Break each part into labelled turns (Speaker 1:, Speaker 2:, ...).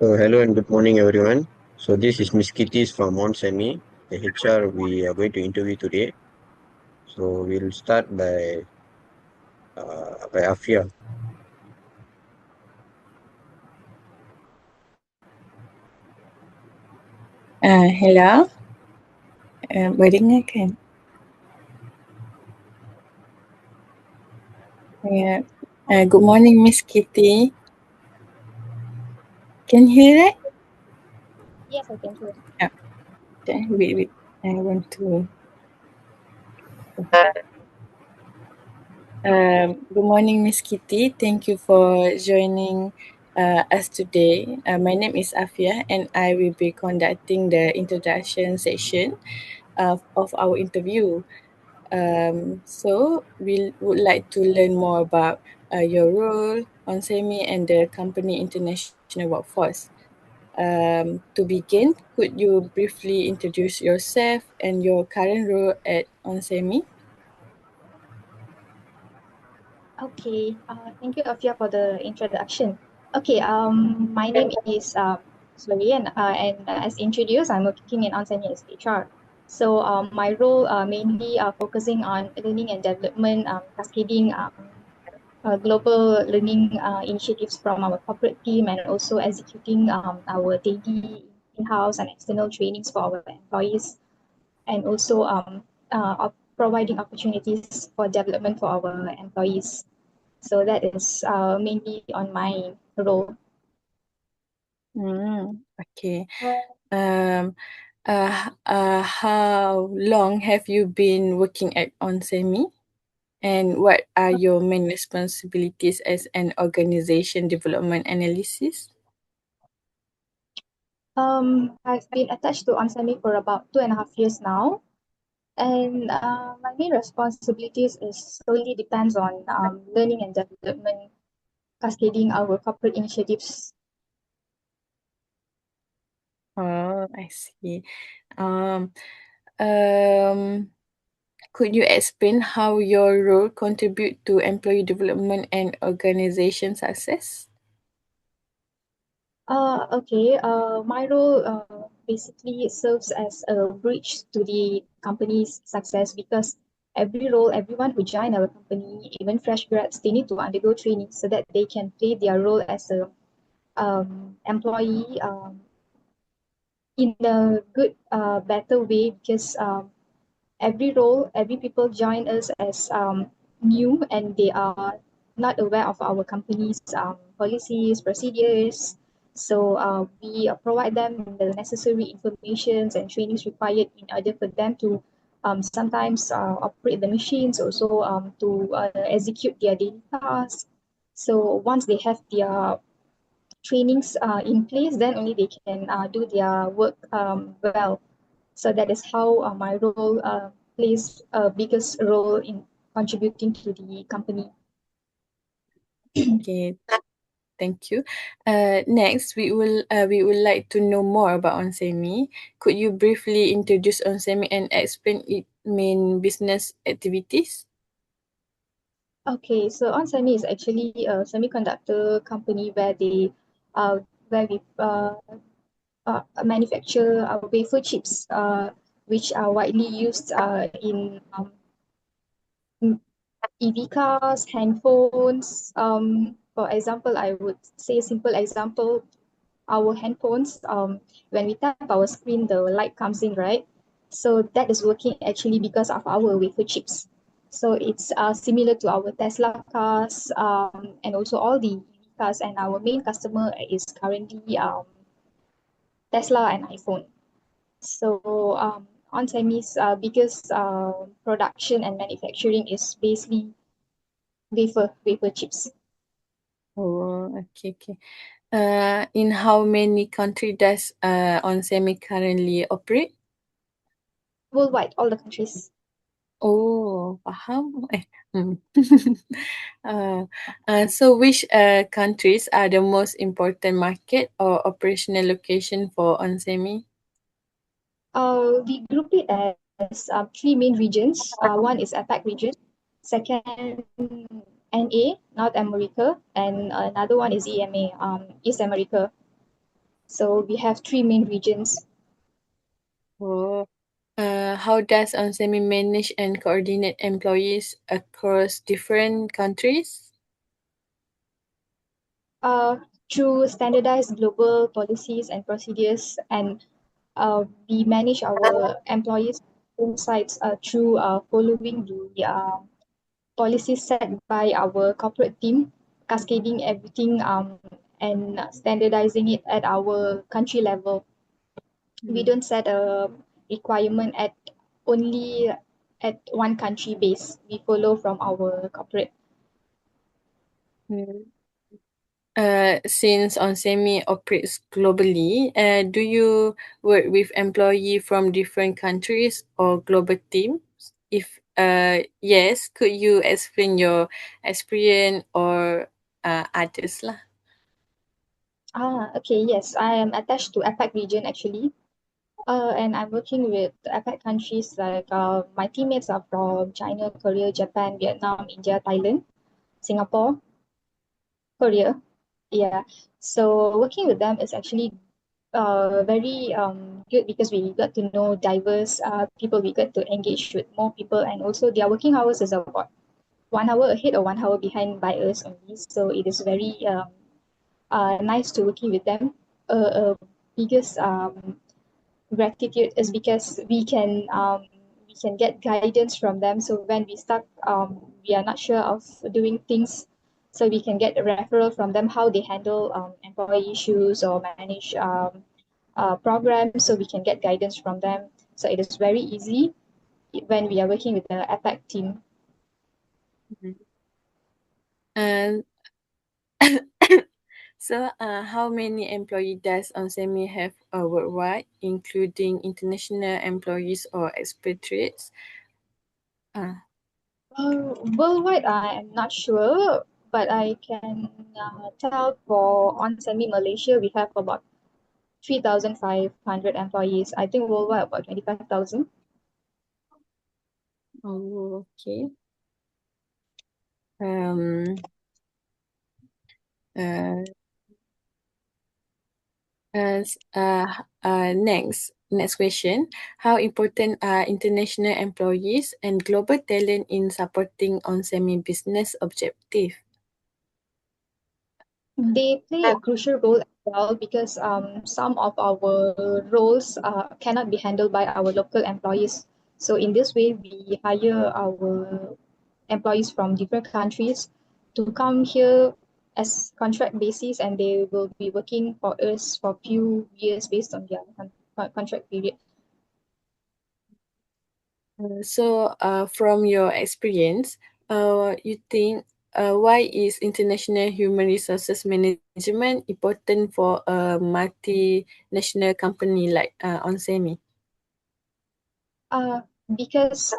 Speaker 1: Hello and good morning, everyone. So this is Miss Kitty's from Semi, the HR we are going to interview today. So we'll start by Afia.
Speaker 2: Hello, baringan. Yeah. Good morning, Miss Kitty. Can you hear that?
Speaker 3: Yes, I can hear.
Speaker 2: Oh, okay. Wait. I want to. Good morning, Miss Kitty. Thank you for joining us today. My name is Afia, and I will be conducting the introduction session of our interview. So we would like to learn more about your role on SEMI and the company international workforce. To begin, could you briefly introduce yourself and your current role at OnSemi?
Speaker 3: Okay, thank you, Afia, for the introduction. Okay, my name is Zoe, and as introduced, I'm working in Onsemi as HR. So my role mainly focusing on learning and development, cascading global learning initiatives from our corporate team, and also executing our daily in-house and external trainings for our employees, and also providing opportunities for development for our employees. So that is mainly on my role.
Speaker 2: Okay. Um, how long have you been working at OnSemi? And what are your main responsibilities as an organization development analysis?
Speaker 3: I've been attached to Onsemi for about 2.5 years now, and my main responsibilities is solely depends on learning and development, cascading our corporate initiatives.
Speaker 2: Oh, I see. Um, um, could you explain how your role contribute to employee development and organization success?
Speaker 3: Okay. My role basically serves as a bridge to the company's success, because everyone who join our company, even fresh grads, they need to undergo training so that they can play their role as a employee in a good, better way, because every people join us as new, and they are not aware of our company's policies, procedures. So we provide them the necessary informations and trainings required in order for them to sometimes operate the machines, also to execute their daily tasks. So once they have their trainings in place, then only they can do their work well. So that is how my role plays a biggest role in contributing to the company.
Speaker 2: Okay, thank you. Next, we would like to know more about Onsemi. Could you briefly introduce Onsemi and explain its main business activities?
Speaker 3: Okay, so onsemi is actually a semiconductor company where they where we manufacture wafer chips, which are widely used in EV cars, handphones. For example, I would say simple example, our handphones, when we tap our screen, the light comes in, right? So that is working actually because of our wafer chips. So it's similar to our Tesla cars, and also all the EV cars. And our main customer is currently Tesla and iPhone. So onsemi's biggest production and manufacturing is basically wafer chips.
Speaker 2: Oh, okay. In how many countries does Onsemi currently operate?
Speaker 3: Worldwide, all the countries.
Speaker 2: Oh, faham. Hmm. uh, so which countries are the most important market or operational location for Onsemi?
Speaker 3: We group it as three main regions. One is APAC region, second NA, North America, and another one is EMA, East America. So we have three main regions.
Speaker 2: Oh, how does Onsemi manage and coordinate employees across different countries?
Speaker 3: Uh, Through standardized global policies and procedures, and we manage our employees' insights through following the policies set by our corporate team, cascading everything and standardizing it at our country level. We
Speaker 2: Mm.
Speaker 3: don't set a requirement at only at one country base. We follow from our corporate.
Speaker 2: Mm. Since Onsemi operates globally, do you work with employees from different countries or global teams? If yes, could you explain your experience or others lah?
Speaker 3: Okay, yes, I am attached to APAC region actually. And I'm working with APAC countries like my teammates are from China, Korea, Japan, Vietnam, India, Thailand, Singapore, Korea. Yeah. So working with them is actually very good because we got to know diverse people. We got to engage with more people, and also their working hours is about 1 hour ahead or 1 hour behind by us only. So it is very nice to working with them. Biggest gratitude is because we can get guidance from them. So when we start we are not sure of doing things, so we can get a referral from them how they handle employee issues or manage programs, so we can get guidance from them. So it is very easy when we are working with the APAC team.
Speaker 2: Mhm. And so, how many employees does Onsemi have worldwide, including international employees or expatriates? Uh,
Speaker 3: Worldwide, I am not sure, but I can tell for on semi Malaysia, we have about 3,500 employees. I think worldwide about 25,000.
Speaker 2: oh, okay. Um, uh, as, next question. How important are international employees and global talent in supporting Onsemi business objective?
Speaker 3: They play a crucial role as well because some of our roles cannot be handled by our local employees. So in this way, we hire our employees from different countries to come here as contract basis, and they will be working for us for few years based on their contract period.
Speaker 2: From your experience, you think why is international human resources management important for a multinational company like Onsemi?
Speaker 3: Uh, because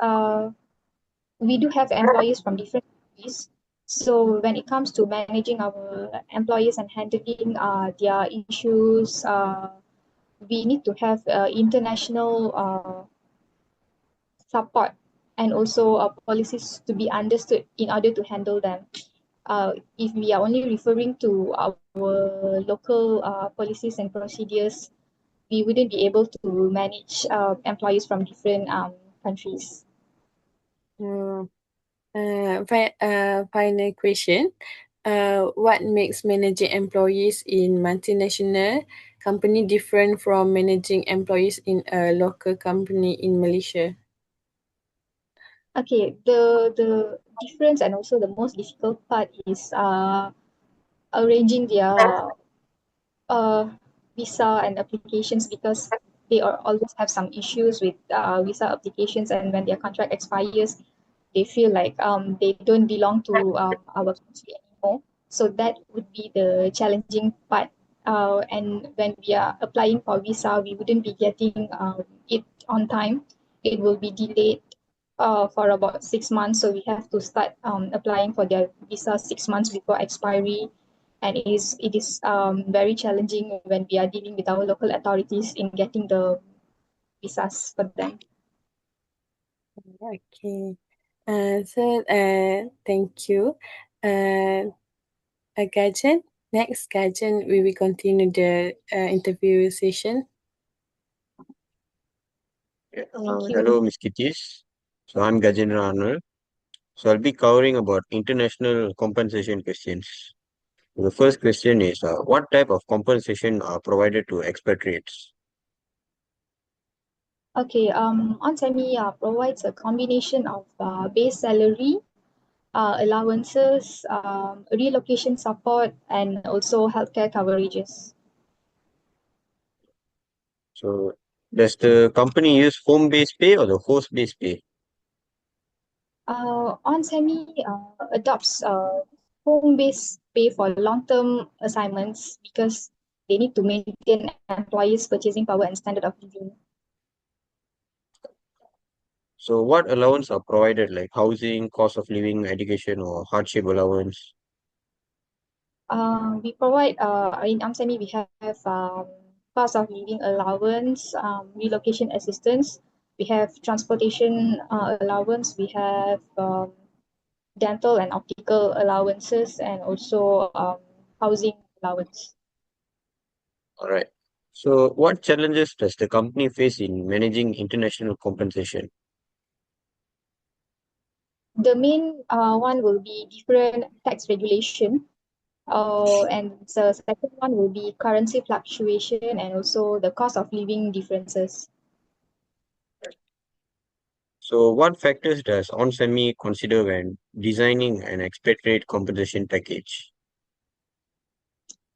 Speaker 3: we do have employees from different countries. So when it comes to managing our employees and handling their issues, we need to have international support and also policies to be understood in order to handle them. If we are only referring to our local policies and procedures, we wouldn't be able to manage employees from different countries.
Speaker 2: Uh, Final question. What makes managing employees in multinational company different from managing employees in a local company in Malaysia?
Speaker 3: Okay, the difference and also the most difficult part is arranging their uh visa and applications, because they are always have some issues with visa applications, and when their contract expires, they feel like they don't belong to our country anymore. So that would be the challenging part. And when we are applying for visa, we wouldn't be getting it on time. It will be delayed for about 6 months. So we have to start applying for their visa 6 months before expiry. And it is very challenging when we are dealing with our local authorities in getting the visas for them.
Speaker 2: Okay. Thank you. Gajan. Next, Gajan, we will continue the interview session.
Speaker 3: Thank you.
Speaker 1: Hello, Ms. Kitis. So I'm Gajendra Arnold. So I'll be covering about international compensation questions. The first question is, what type of compensation are provided to expatriates?
Speaker 3: Okay, OnSemi provides a combination of base salary, allowances, relocation support, and also healthcare coverages.
Speaker 1: So does the company use home-based pay or the host-based pay?
Speaker 3: OnSemi adopts home-based pay for long-term assignments because they need to maintain employees' purchasing power and standard of living.
Speaker 1: So what allowance are provided, like housing, cost of living, education, or hardship allowance?
Speaker 3: We provide in AmSemi we have cost of living allowance, relocation assistance. We have transportation allowance. We have dental and optical allowances, and also housing allowance.
Speaker 1: All right. So what challenges does the company face in managing international compensation?
Speaker 3: The main one will be different tax regulation. And the second one will be currency fluctuation and also the cost of living differences.
Speaker 1: So what factors does OnSemi consider when designing an expatriate compensation package?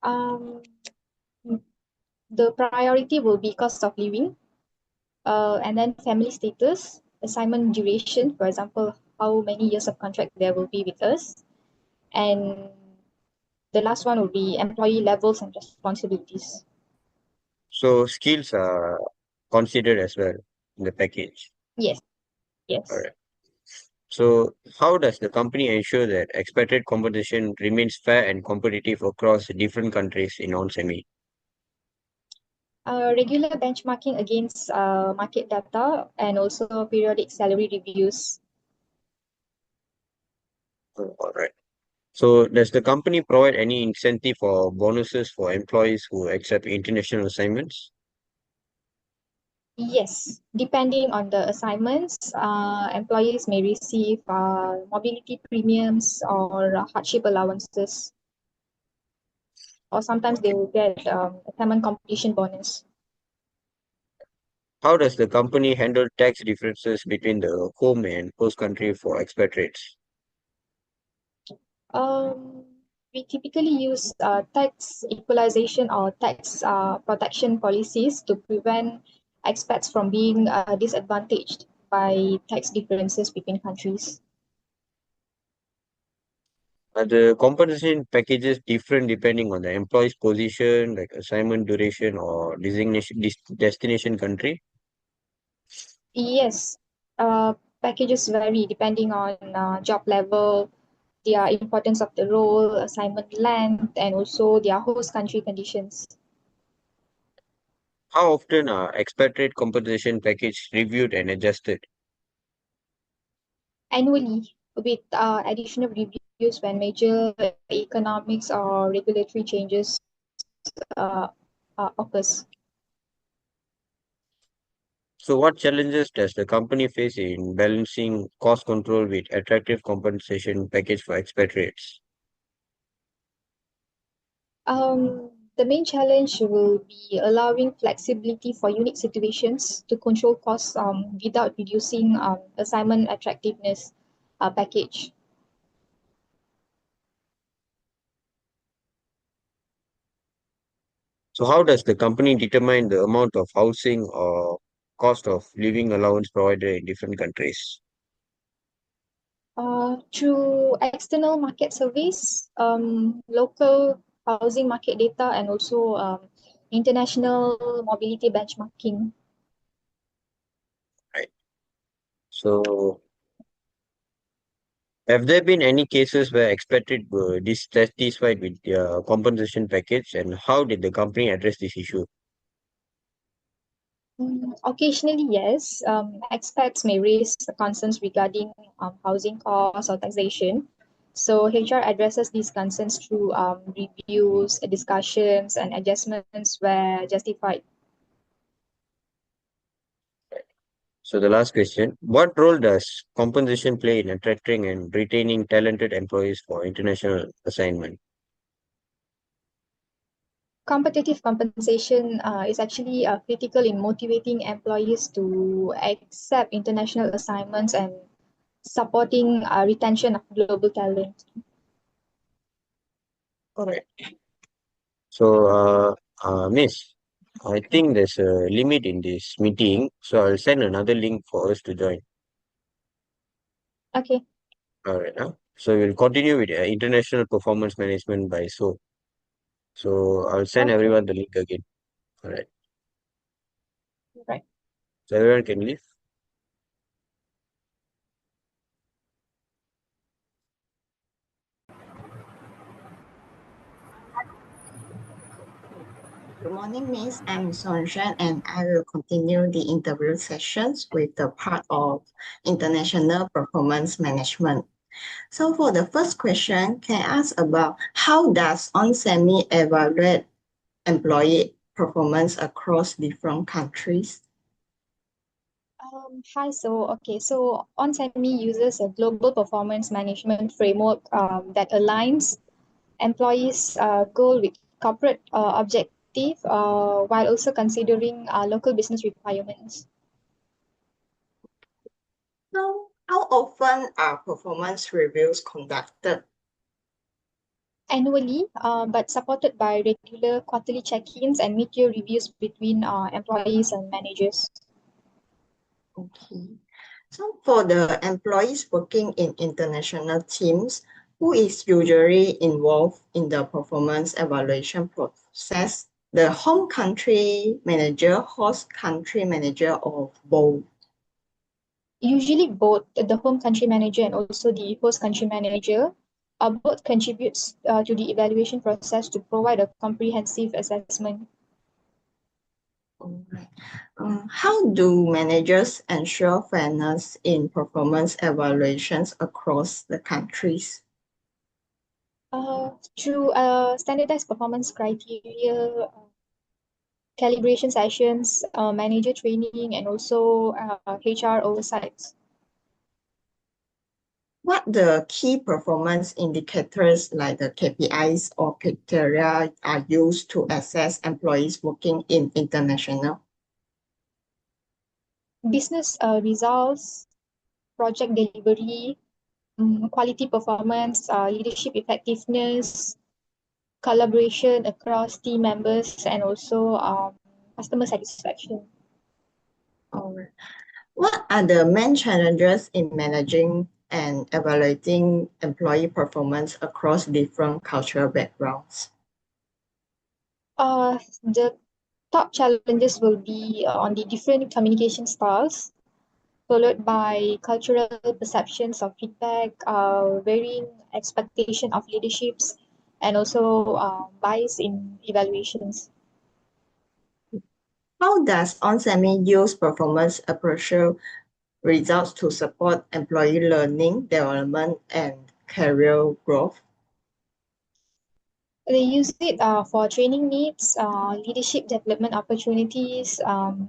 Speaker 3: Um, the priority will be cost of living, and then family status, assignment duration, for example, how many years of contract there will be with us, and the last one will be employee levels and responsibilities.
Speaker 1: So skills are considered as well in the package.
Speaker 3: Yes,
Speaker 1: All
Speaker 3: yes.
Speaker 1: right. So how does the company ensure that expatriate compensation remains fair and competitive across different countries in OnSemi?
Speaker 3: Regular benchmarking against market data and also periodic salary reviews.
Speaker 1: All right. So does the company provide any incentive or bonuses for employees who accept international assignments?
Speaker 3: Yes, depending on the assignments, employees may receive mobility premiums or hardship allowances, or sometimes they
Speaker 1: Okay.
Speaker 3: will get assignment completion bonus.
Speaker 1: How does the company handle tax differences between the home and host country for expatriates?
Speaker 3: Um, we typically use tax equalization or tax protection policies to prevent expats from being disadvantaged by tax differences between countries.
Speaker 1: Are the compensation packages different depending on the employee's position, like assignment duration or designation destination country?
Speaker 3: Yes, packages vary depending on job level, their importance of the role, assignment length, and also their host country conditions.
Speaker 1: How often are expatriate compensation package reviewed and adjusted?
Speaker 3: Annually, with additional reviews when major economics or regulatory changes uh, occurs.
Speaker 1: So what challenges does the company face in balancing cost control with attractive compensation package for expatriates?
Speaker 3: The main challenge will be allowing flexibility for unique situations to control costs without reducing assignment attractiveness package.
Speaker 1: So how does the company determine the amount of housing or cost of living allowance provided in different countries?
Speaker 3: Through external market surveys, local housing market data, and also international mobility benchmarking.
Speaker 1: Right. So have there been any cases where expatriates were dissatisfied with their compensation package, and how did the company address this issue?
Speaker 3: Occasionally, yes, expats may raise concerns regarding housing costs or taxation. So HR addresses these concerns through reviews, discussions, and adjustments where justified.
Speaker 1: So the last question, what role does compensation play in attracting and retaining talented employees for international assignment?
Speaker 3: Competitive compensation is actually critical in motivating employees to accept international assignments and supporting retention of global talent.
Speaker 1: All right. So, Miss, I think there's a limit in this meeting, so I'll send another link for us to join.
Speaker 3: Okay,
Speaker 1: All right. So we'll continue with international performance management by so. So I'll send
Speaker 3: okay,
Speaker 1: everyone the link again. All right.
Speaker 3: right.
Speaker 1: So everyone can leave.
Speaker 4: Good morning, Miss. I'm Sonjan, and I will continue the interview sessions with the part of international performance management. So for the first question, can I ask about how does OnSemi evaluate employee performance across different countries?
Speaker 3: Hi, so OnSemi uses a global performance management framework that aligns employees' goal with corporate objective while also considering local business requirements.
Speaker 4: How often are performance reviews conducted?
Speaker 3: Annually, but supported by regular quarterly check-ins and mid-year reviews between employees and managers.
Speaker 4: Okay. So for the employees working in international teams, who is usually involved in the performance evaluation process? The home country manager, host country manager, or both?
Speaker 3: Usually both the home country manager and also the host country manager both contributes to the evaluation process to provide a comprehensive assessment.
Speaker 4: All right. How do managers ensure fairness in performance evaluations across the countries?
Speaker 3: Through standardized performance criteria, calibration sessions, manager training, and also HR oversights.
Speaker 4: What the key performance indicators like the KPIs or criteria are used to assess employees working in international?
Speaker 3: Business results, project delivery, quality performance, leadership effectiveness, collaboration across team members, and also customer satisfaction.
Speaker 4: All right. What are the main challenges in managing and evaluating employee performance across different cultural backgrounds?
Speaker 3: The top challenges will be on the different communication styles, followed by cultural perceptions of feedback, varying expectation of leaderships, and also bias in evaluations.
Speaker 4: How does OnSemi use performance appraisal results to support employee learning, development, and career growth?
Speaker 3: They use it for training needs, leadership development opportunities,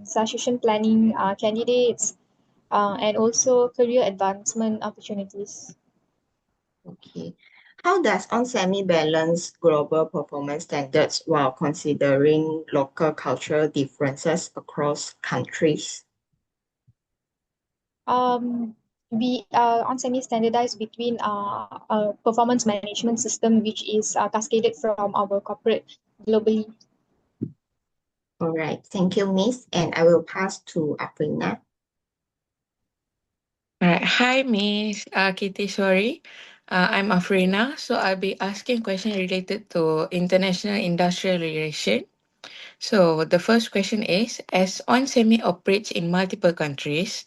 Speaker 3: succession planning candidates, and also career advancement opportunities.
Speaker 4: Okay. How does OnSemi balance global performance standards while considering local cultural differences across countries?
Speaker 3: Um, we on semi-standardized between a performance management system which is cascaded from our corporate globally.
Speaker 4: All right. Thank you, Miss. And I will pass to Aprina.
Speaker 5: Alright. Hi, Miss Kitty. Sorry. I'm Afrina. So I'll be asking questions related to international industrial relation. So the first question is, as OnSemi operates in multiple countries,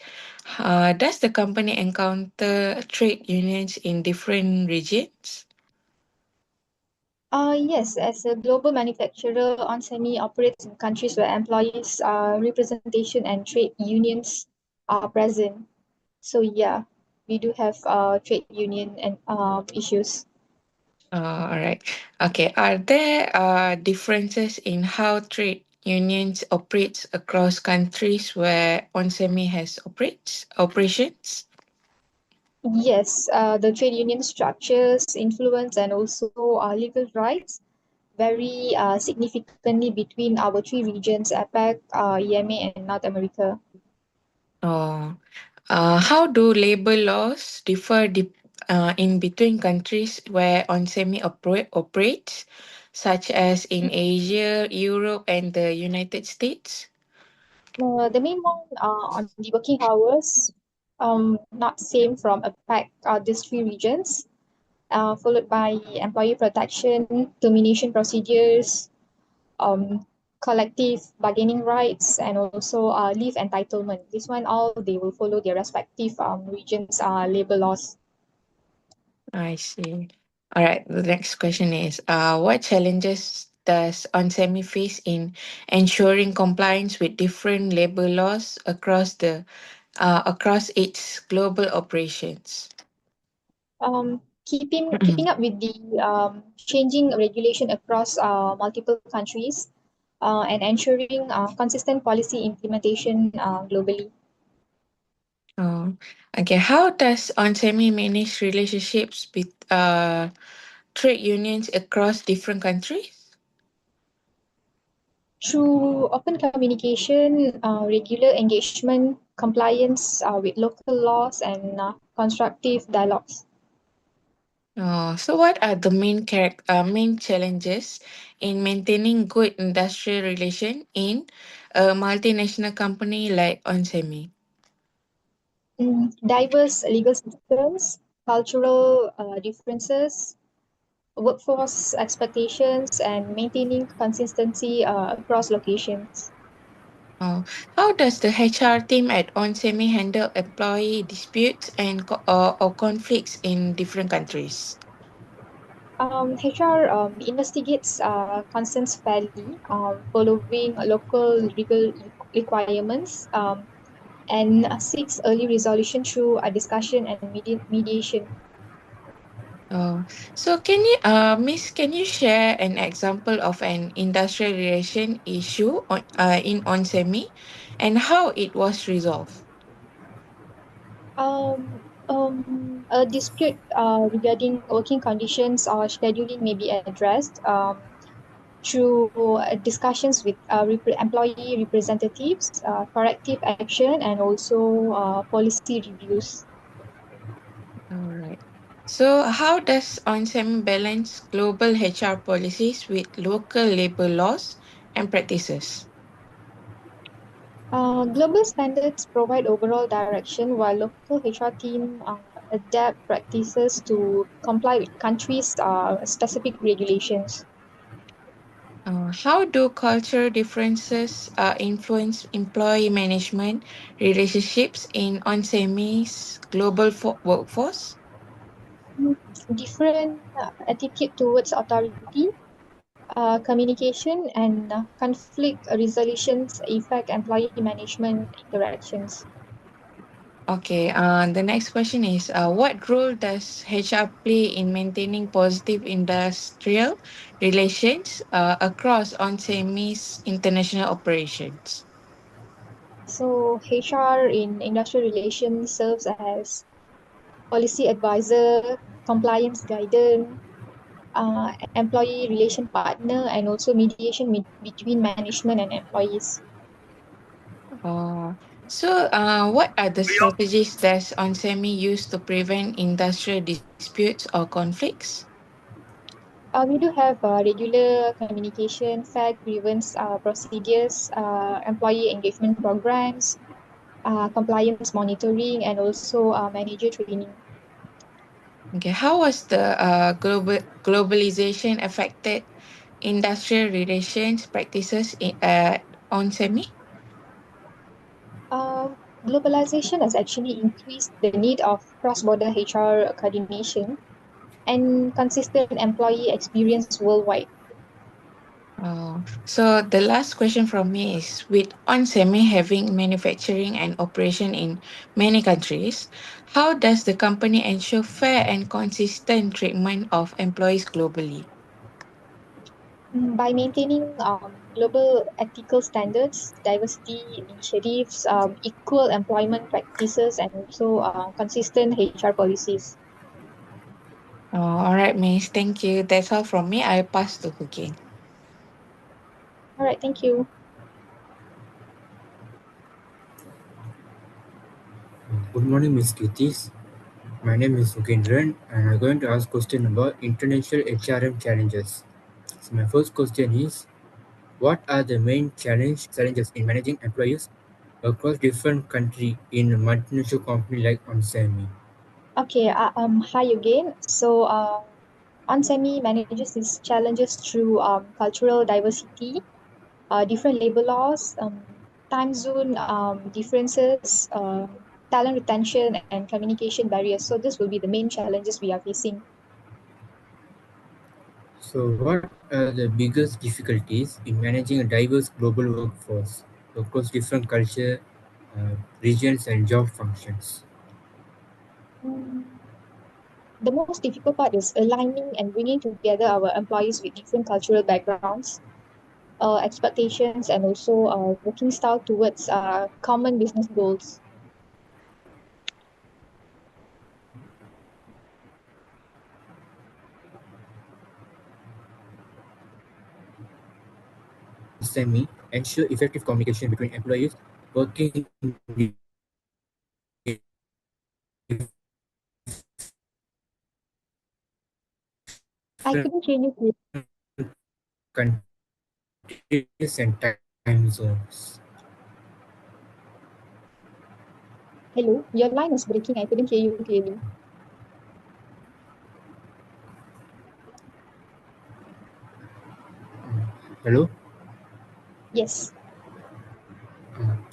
Speaker 5: does the company encounter trade unions in different regions?
Speaker 3: Yes, as a global manufacturer, OnSemi operates in countries where employees representation and trade unions are present. So yeah, we do have trade union and issues.
Speaker 5: All right. Okay. Are there differences in how trade unions operates across countries where ONSEMI has operations?
Speaker 3: Yes, the trade union structures, influence, and also legal rights vary significantly between our three regions, APEC, EMA, and North America.
Speaker 5: Oh, how do labor laws differ in between countries where ONSEMI operates, such as in Asia, Europe, and the United States?
Speaker 3: The main one on the working hours, not same from APEC, these three regions, followed by employee protection, termination procedures, um, collective bargaining rights, and also leave entitlement. This one, all they will follow their respective regions' labor laws.
Speaker 5: I see. All right. The next question is, what challenges does ONSEMI face in ensuring compliance with different labor laws across its global operations?
Speaker 3: Keeping up with the changing regulation across multiple countries and ensuring consistent policy implementation globally.
Speaker 5: Oh, okay. How does ONSEMI manage relationships with trade unions across different countries?
Speaker 3: Through open communication, regular engagement, compliance with local laws, and constructive dialogues.
Speaker 5: So what are the main challenges in maintaining good industrial relation in a multinational company like ONSEMI?
Speaker 3: Diverse legal systems, cultural differences, workforce expectations, and maintaining consistency across locations.
Speaker 5: Oh, how does the HR team at ONSEMI handle employee disputes and or conflicts in different countries?
Speaker 3: HR investigates concerns fairly, following local legal requirements, and seeks early resolution through a discussion and mediation.
Speaker 5: Oh, so can you share an example of an industrial relation issue in ONSEMI and how it was resolved?
Speaker 3: A dispute regarding working conditions or scheduling may be addressed through discussions with employee representatives, corrective action, and also policy reviews.
Speaker 5: All right. So how does ONSEMI balance global HR policies with local labor laws and practices?
Speaker 3: Global standards provide overall direction, while local HR team adapt practices to comply with countries' specific regulations.
Speaker 5: How do cultural differences influence employee management relationships in ONSEMI's global workforce?
Speaker 3: Different attitude towards authority, communication, and conflict resolutions affect employee management interactions.
Speaker 5: Okay, the next question is what role does HR play in maintaining positive industrial relations across ONSEMI's international operations?
Speaker 3: So, HR in industrial relations serves as policy advisor, compliance guidance, employee relation partner, and also mediation between management and employees.
Speaker 5: Uh, what are the strategies that ONSEMI use to prevent industrial disputes or conflicts?
Speaker 3: We do have regular communication, fair grievance procedures, employee engagement programs, compliance monitoring, and also manager training.
Speaker 5: Okay, how was the globalization affected industrial relations practices on SEMI?
Speaker 3: Uh, Globalization has actually increased the need of cross-border HR coordination and consistent employee experience worldwide.
Speaker 5: So the last question from me is, with onsemi having manufacturing and operation in many countries, how does the company ensure fair and consistent treatment of employees globally?
Speaker 3: By maintaining global ethical standards, diversity initiatives, equal employment practices, and also consistent HR policies.
Speaker 5: All right, Miss. Thank you. That's all from me. I pass to Hukin.
Speaker 3: All right, thank you.
Speaker 6: Good morning, Miss Kitties. My name is Sukindran, and I'm going to ask question about international HRM challenges. So my first question is, what are the main challenges in managing employees across different countries in a multinational company like Onsemi?
Speaker 3: Okay, hi again. So, OnSemi manages these challenges through cultural diversity, different labor laws, time zone differences, talent retention, and communication barriers. So, this will be the main challenges we are facing.
Speaker 6: So what are the biggest difficulties in managing a diverse global workforce across different culture, regions, and job functions?
Speaker 3: Mm, The most difficult part is aligning and bringing together our employees with different cultural backgrounds, expectations, and also working style towards common business goals.
Speaker 6: Onsemi ensure effective communication between employees working in different
Speaker 3: I couldn't hear you clearly.
Speaker 6: countries and time zones.
Speaker 3: Hello, your line is breaking. I couldn't hear you clearly.
Speaker 6: Hello?
Speaker 3: Yes.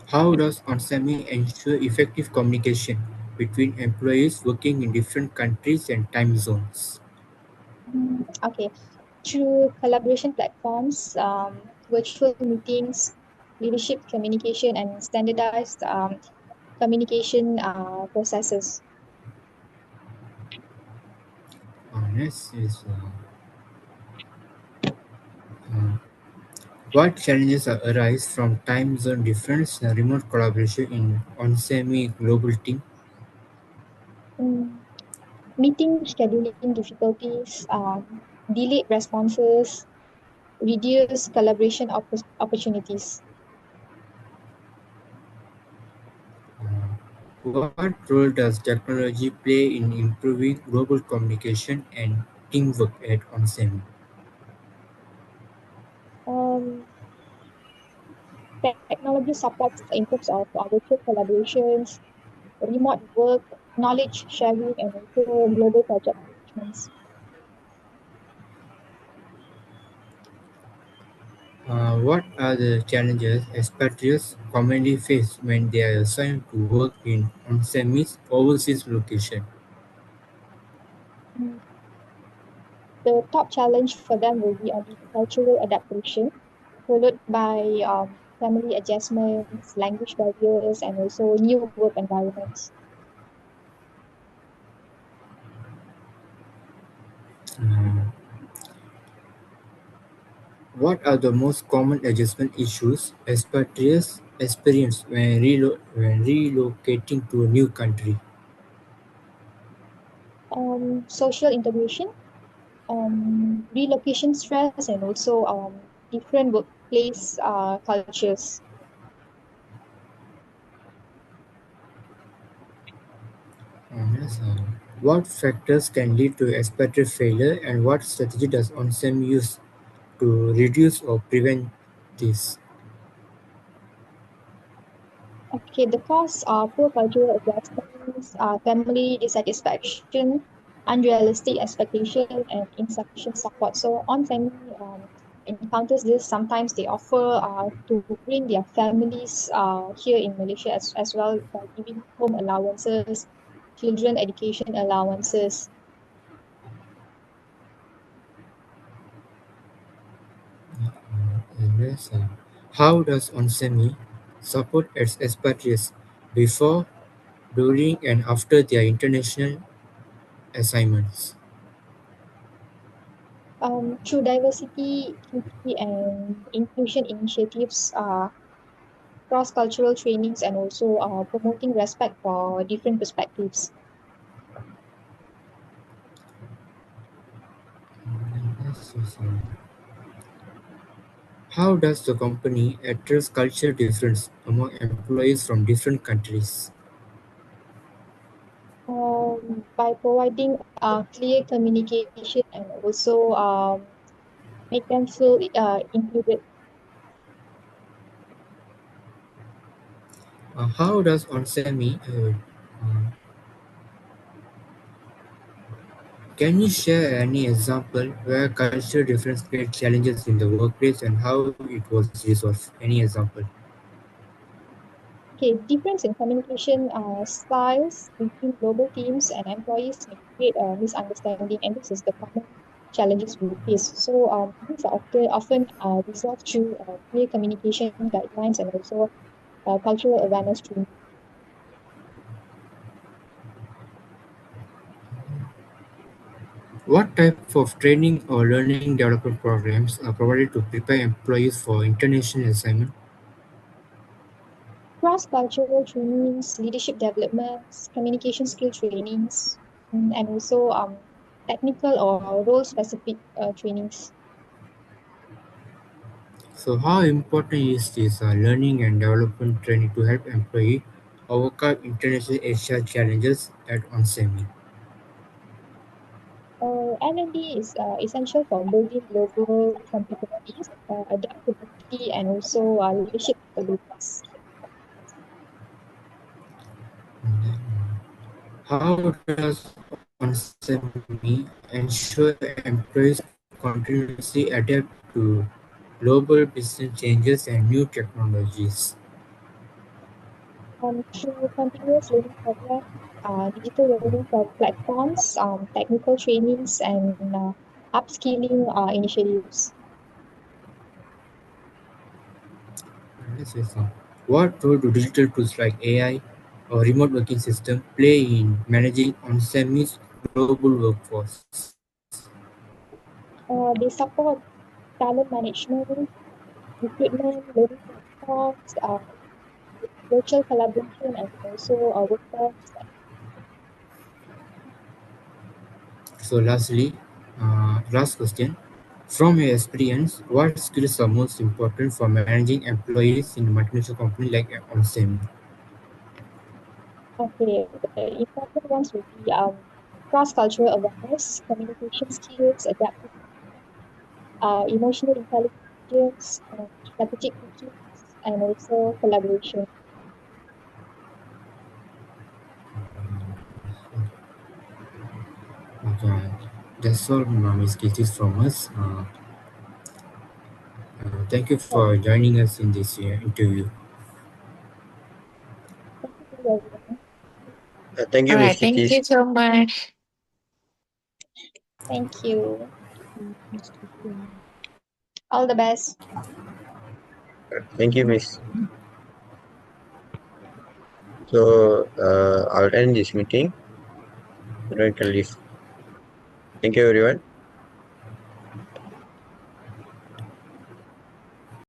Speaker 6: How does Onsemi ensure effective communication between employees working in different countries and time zones?
Speaker 3: Okay. Through collaboration platforms, virtual meetings, leadership communication, and standardized communication processes.
Speaker 6: Next is uh, what challenges arise from time zone difference and remote collaboration in Onsemi global team?
Speaker 3: Mm, Meeting scheduling difficulties, delayed responses, reduced collaboration opportunities.
Speaker 6: What role does technology play in improving global communication and teamwork at Onsemi?
Speaker 3: Um, Technology supports in terms of virtual collaborations, remote work, knowledge sharing, and also global project managements.
Speaker 6: What are the challenges expatriates commonly face when they are assigned to work in Onsemi's overseas location?
Speaker 3: Mm, The top challenge for them will be on cultural adaptation, followed by family adjustments, language barriers, and also new work environments.
Speaker 6: Uh, what are the most common adjustment issues expatriates experience when relocating to a new country?
Speaker 3: Social integration, relocation stress, and also different workplace cultures.
Speaker 6: Yes, what factors can lead to expatriate failure and what strategy does ONSEM use to reduce or prevent this?
Speaker 3: Okay, the cause are poor cultural adjustments, family dissatisfaction, unrealistic expectation, and insufficient support. So, on family encounters this, sometimes they offer to bring their families here in Malaysia as well by giving home allowances, children education allowances.
Speaker 6: And yes, how does Onsemi support its expatriates before, during, and after their international assignments?
Speaker 3: Through diversity, equity, and inclusion initiatives, cross-cultural trainings, and also promoting respect for different perspectives.
Speaker 6: Yes, yes, how does the company address cultural difference among employees from different countries?
Speaker 3: By providing clear communication and also make them feel included.
Speaker 6: How does Onsemi can you share any example where cultural difference create challenges in the workplace and how it was resolved? Any example?
Speaker 3: Okay, difference in communication styles between global teams and employees may create a misunderstanding, and this is the common challenges we face. So these are often resolved through clear communication guidelines and also cultural awareness training.
Speaker 6: What type of training or learning development programs are provided to prepare employees for international assignment?
Speaker 3: Cross-cultural trainings, leadership developments, communication skill trainings, and also technical or role-specific trainings.
Speaker 6: So, how important is this learning and development training to help employee overcome international HR challenges at OnSemi?
Speaker 3: L&D is essential for building global competencies, adaptability, and also leadership abilities.
Speaker 6: How does OnSemi ensure employees continuously adapt to global business changes and new technologies?
Speaker 3: Through continuous learning programs, digital learning platforms, technical trainings, and upskilling initiatives.
Speaker 6: Let's say some. What role do digital tools like AI or remote working system play in managing OnSemi's global workforce?
Speaker 3: They support talent management, recruitment, learning platforms, virtual collaboration, and also workforce.
Speaker 6: So, last question. From your experience, what skills are most important for managing employees in a multinational company like OnSemi?
Speaker 3: Okay, the important ones would be cross-cultural awareness, communication skills, adaptability, emotional intelligence, strategic thinking, and also collaboration.
Speaker 6: Okay, that's all, Ms. Katie, from us. Thank you
Speaker 3: Yeah,
Speaker 6: for joining us in this interview.
Speaker 3: thank you to everyone.
Speaker 1: Thank
Speaker 5: All
Speaker 1: you, Miss
Speaker 5: right. Thank
Speaker 1: Kitty.
Speaker 5: you so much.
Speaker 3: Thank you. All the best.
Speaker 1: Thank you, Miss. So, I'll end this meeting. Everyone can leave. Thank you, everyone.